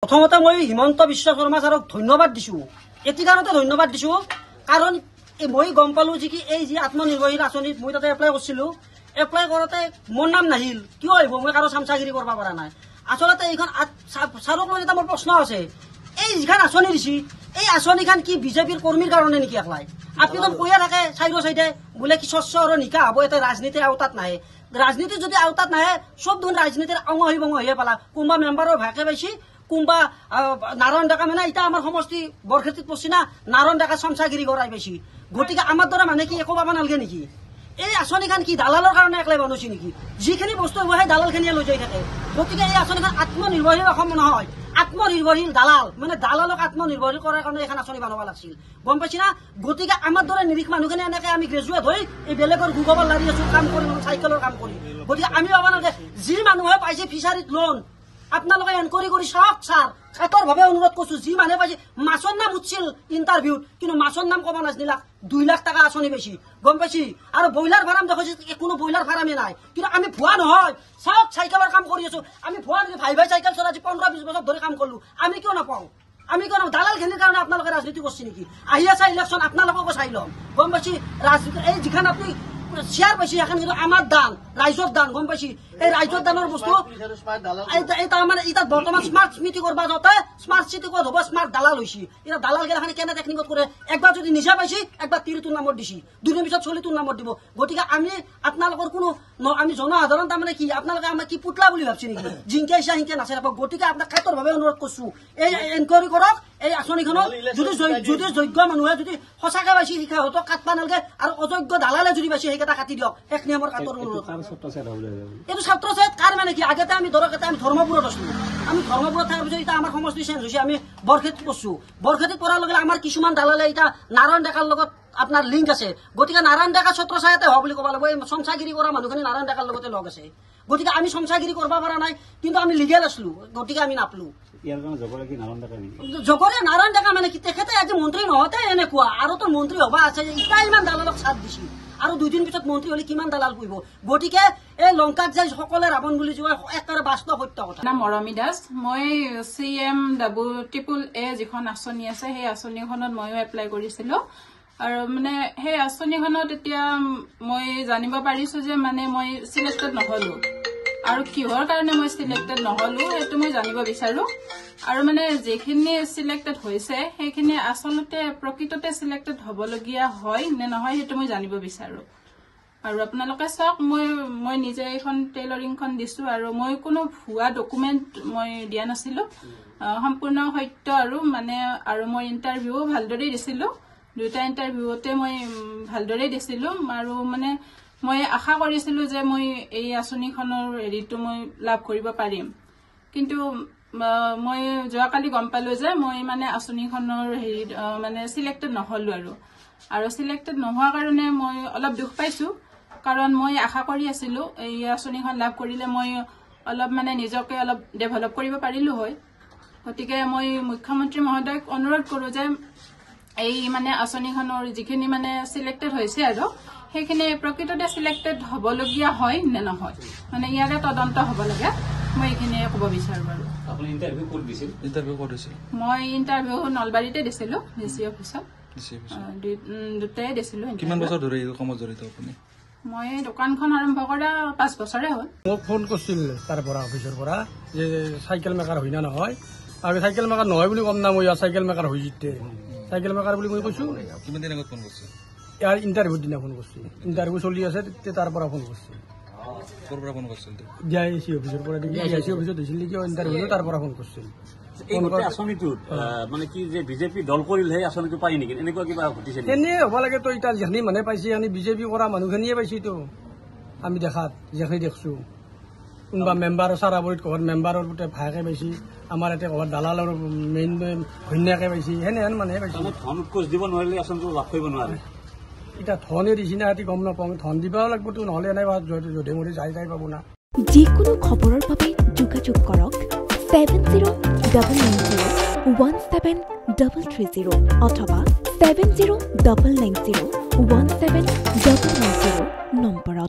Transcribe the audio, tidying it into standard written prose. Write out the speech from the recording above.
প্ৰথমতে মই হিমন্ত বিশ্ব শৰ্মা ছাৰক ধন্যবাদ দিছো। এটি কাৰণতে ধন্যবাদ দিছো কাৰণ মই গম পালো যে কি এই যে আত্মনিৰ্ভৰশীল আঁচনিত মই তাতে এপ্লাই কৰিছিলো। এপ্লাই কৰোতে মোৰ নাম নাহিল, কিয় আহিব? মই কাৰো চামচাগিৰি কৰিব পৰা নাই। আচলতে এইখন ছাৰক লৈ এটা মোৰ প্ৰশ্ন আছে, এই যিখন আঁচনি দিছি এই আঁচনিখন কি বিজেপিৰ কৰ্মীৰ কাৰণে নেকি? এপ্লাই আপুনি কৈয়ে থাকে চাইডে চাইডে বোলে কি স্বচ্ছ আৰু নিকা হ'ব, এটা ৰাজনীতিৰ আওতাত নাহে। ৰাজনীতিৰ যদি আওতাত নাহে চব দেখোন ৰাজনীতিৰ অঙহী বঙহীয়ে পালা। কোনোবা মেম্বাৰৰ ভাগে পাইছি, কোনোবা নাৰায়ণ ডেকা মানে এতিয়া আমাৰ সমষ্টি বৰখেতিত পৰছি না, নাৰায়ণ ডেকা চামচাগিৰি কৰাই পাইছি। গতিকে আমাৰ দৰে মানুহে কি একো পাব নালাগে নেকি? এই আঁচনিখন কি দালালৰ কাৰণে একলাই বনাইছে নেকি? যিখিনি বস্তু হ'ব সেই দালালখিনিয়ে লৈ যাই থাকে। গতিকে এই আঁচনিখন আত্মনিৰ্ভৰশীল অসম নহয়, আত্মনিৰ্ভৰশীল দালাল, মানে দালালক আত্মনিৰ্ভৰশীল কৰাৰ কাৰণে এখন আঁচনি বনাব লাগিছিল, গম পাইছি না? গতিকে আমাৰ দৰে নিৰীহ মানুহখিনি এনেকে আমি গ্ৰেজুৱেট হৈ এই বেলেগৰ গুগলত লাগি আছো কাম কৰি, চাইকেলৰ কাম কৰি। গতিকে আমি পাব নালাগে। যি মানুহে পাইছে ফিচাৰীত লোন আপোনালোকে এনকুৱাৰী কৰি চাওক। ছাৰ খাতৰভাৱে অনুৰোধ কৰিছো, যি মানুহে পাইছে মাছৰ নাম উঠিছিল ইণ্টাৰভিউত, কিন্তু মাছৰ নাম ক'ব নাজানিলাক। 2 লাখ টকা আঁচনি পাইছি, গম পাইছি? আৰু ব্ৰইলাৰ ফাৰ্ম দেখাইছে, কোনো ব্ৰইলাৰ ফাৰ্মেই নাই। কিন্তু আমি ভুৱা নহয়, চাওক চাইকেলৰ কাম কৰি আছো। আমি ভুৱা নেকি? ভাই চাইকেল চলাই 15-20 বছৰ ধৰি কাম কৰিলো, আমি কিয় নাপাওঁ? আমি কিয় নাপাওঁ? দালালখিনিৰ কাৰণে আপোনালোকে ৰাজনীতি কৰিছে নেকি? আহি আছে ইলেকশ্যন, আপোনালোককো চাই ল'ম, গম পাইছি? ৰাজনীতি এই যিখন আপুনি শ্বেয়াৰ পাইছি এখন কিন্তু আমাৰ দান, ৰাইজৰ দান, গম পাইছি? এই ৰাইজৰ দানৰ বস্তু তাৰমানে এতিয়া বৰ্তমান স্মাৰ্ট চিটি কৰিব যাওঁতে স্মাৰ্ট চিটি ক'ত হ'ব? স্মাৰ্ট দালাল হৈছি। এতিয়া দালাল গেলাখানি কেনে টেকনিকত কৰে? একবাৰ যদি নিজে পাইছি, একবাৰ তিৰিটোৰ নামত দিছি, 2 দিন পিছত চলিটোৰ নামত দিব। গতিকে আমি আপোনালোকৰ কোনো আমি জনসাধাৰণ তাৰমানে কি আপোনালোকে আমাক কি পুতলা বুলি ভাবছি নেকি? জিংকে ইচ্ছা সিংকে নাচাই নাপাব। গতিকে আপোনাক খাতৰভাৱে অনুৰোধ কৰিছো, এই এনকুৱাৰী কৰক এই আঁচনিখনত। যদি যোগ্য মানুহে যদি সঁচাকে পাইছি শিক্ষাহঁতক কাটবা নালাগে, আৰু অযোগ্য দালালে যদি পাইছি সেইকেইটা কাটি দিয়ক। এক নিয়মৰ কাটৰ অনুৰোধ। এইটো ছাত্ৰ ছেট কাৰ মানে কি? আগতে আমি ধৰক আমি ধৰ্মপুৰত আছো, আমি ধৰ্মপুৰত থকাৰ পিছত এতিয়া আমাৰ সমষ্টি চেঞ্জ হৈছে, আমি বৰখেতিত পৰছো। বৰখেতিত পৰাৰ লগে আমাৰ কিছুমান দালালে এতিয়া নাৰায়ণ ডেকাৰ লগত আপোনাৰ লিংক আছে। গতিকে নাৰায়ণ ডেকা ছাত্ৰ ছায়াতে হওক বুলি ক'ব লাগিব। এই চমচাগিৰি কৰা মানুহখিনি নাৰায়ণ ডেকাৰ লগতে লগ আছে। গতিকে আমি চমচাগিৰি কৰিব পৰা নাই, কিন্তু আমি লিগেল আছিলো, গতিকে আমি নাপালো। জগৰে নাৰায়ণ ডেকা মানে কি? তেখেতে আজি মন্ত্ৰী নহওঁতে এনেকুৱা, আৰু তো মন্ত্ৰী হবা আছে, এতিয়া ইমান দালালক চাথ দিছি, আৰু 2 দিন পিছত মন্ত্ৰী হলে কিমান দালাল পুহিব? গতিকে এই লংকাত যে সকলে ৰাৱণ বুলি যোৱা একেবাৰে বাস্তৱ সত্য কথা। নাম মৰমী দাস। মই CM-AAA যিখন আঁচনি আছে সেই আঁচনিখনত ময়ো এপ্লাই কৰিছিলো। আৰু মানে সেই আঁচনিখনত এতিয়া মই জানিব পাৰিছো যে মানে মই চিলেক্টেড নহলো, আৰু কিহৰ কাৰণে মই চিলেক্টেড নহলো সেইটো মই জানিব বিচাৰো। আৰু মানে যিখিনি চিলেক্টেড হৈছে সেইখিনি আচলতে প্ৰকৃততে চিলেক্টেড হবলগীয়া হয় নে নহয় সেইটো মই জানিব বিচাৰো। আৰু আপোনালোকে চাওক, মই নিজে এখন টেইলৰিংখন দিছো, আৰু মই কোনো ভুৱা ডকুমেণ্ট মই দিয়া নাছিলো, সম্পূৰ্ণ সত্য। আৰু মানে আৰু মই ইণ্টাৰভিউ ভালদৰে দিছিলো, 2টা ইণ্টাৰভিউতে মই ভালদৰে দিছিলো। আৰু মানে মই আশা কৰিছিলো যে মই এই আঁচনিখনৰ হেৰিটো মই লাভ কৰিব পাৰিম। কিন্তু মই যোৱাকালি গম পালো যে মই মানে আঁচনিখনৰ হেৰিত মানে চিলেক্টেড নহলো। আৰু চিলেক্টেড নোহোৱাৰ কাৰণে মই অলপ দুখ পাইছো, কাৰণ মই আশা কৰি আছিলো এই আঁচনিখন লাভ কৰিলে মই অলপ মানে নিজকে অলপ ডেভেলপ কৰিব পাৰিলো হয়। গতিকে মই মুখ্যমন্ত্ৰী মহোদয়ক অনুৰোধ কৰো যে এই মানে আঁচনিখনৰ যিখিনি মানে চিলেক্টেড হৈছে আৰু সেইখিনি প্ৰকৃততে চিলেক্টেড হবলগীয়া হয় নে নহয়, মানে ইয়াৰে তদন্ত হব লাগে, মই এইখিনিয়ে ক'ব বিচাৰো। বাৰু মই ইণ্টাৰভিউ নলবাৰীতে দিছিলো, DC অফিচত, 2টাই দিছিলো। কিমান বছৰ ধৰি এই কামত জড়িত আপুনি? মই দোকানখন আৰম্ভ কৰা 5 বছৰে হ'ল। মোক ফোন কৰিছিল তাৰ পৰা, অফিচৰ পৰা, যে চাইকেল মেকাৰ হয় না নহয়। আৰু চাইকেল মেকাৰ নহয় বুলি কম না, মই চাইকেল মেকাৰ হৈ জিতে চাইকেল মেকাৰ বুলি মই কৈছো। কিমান দিন আগত ফোন কৰিছে? ইয়াৰ ইণ্টাৰভিউৰ দিনা ফোন কৰিছিল, ইণ্টাৰভিউ চলি আছে তাৰ পৰা ফোন কৰিছিল। ক'ৰ পৰা ফোন কৰিছিল? DIC অফিচৰ পৰা, DIC অফিচত দিছিল নেকি ইণ্টাৰভিউ, তাৰ পৰা ফোন কৰিছিল। আঁচনিটোত মানে কি যে বিজেপি দল কৰিলে সেই আঁচনিটো পাই নেকি? এনেকুৱা কিবা ঘটিছে? এনে হ'ব লাগে তো। এতিয়া যিখিনি মানুহে পাইছে আমি বিজেপি কৰা মানুহখিনিয়ে পাইছেতো, আমি দেখাত যিখিনি দেখছো। কোনোবা মেম্বাৰ চাৰাবৰীত ক'ৰবাত মেম্বাৰৰ ভায়েকে পাইছে, আমাৰ ইয়াতে ক'ৰবাত দালালৰ মেইন ঘৈণীয়েকে পাইছে, সেনেহেন মানুহে পাইছে। ধন উৎকোচ দিব নোৱাৰিলে আঁচনিটো লাভ কৰিব নোৱাৰে। এতিয়া ধনে দিছি না সিহঁতি গম নাপাওঁ, ধন দিবাও লাগিবতো, নহ'লে এনেই যধে মধে যাই পাব না। যিকোনো খবৰৰ বাবে যোগাযোগ কৰক 7090173330 অথবা 7099017990 নম্বৰত।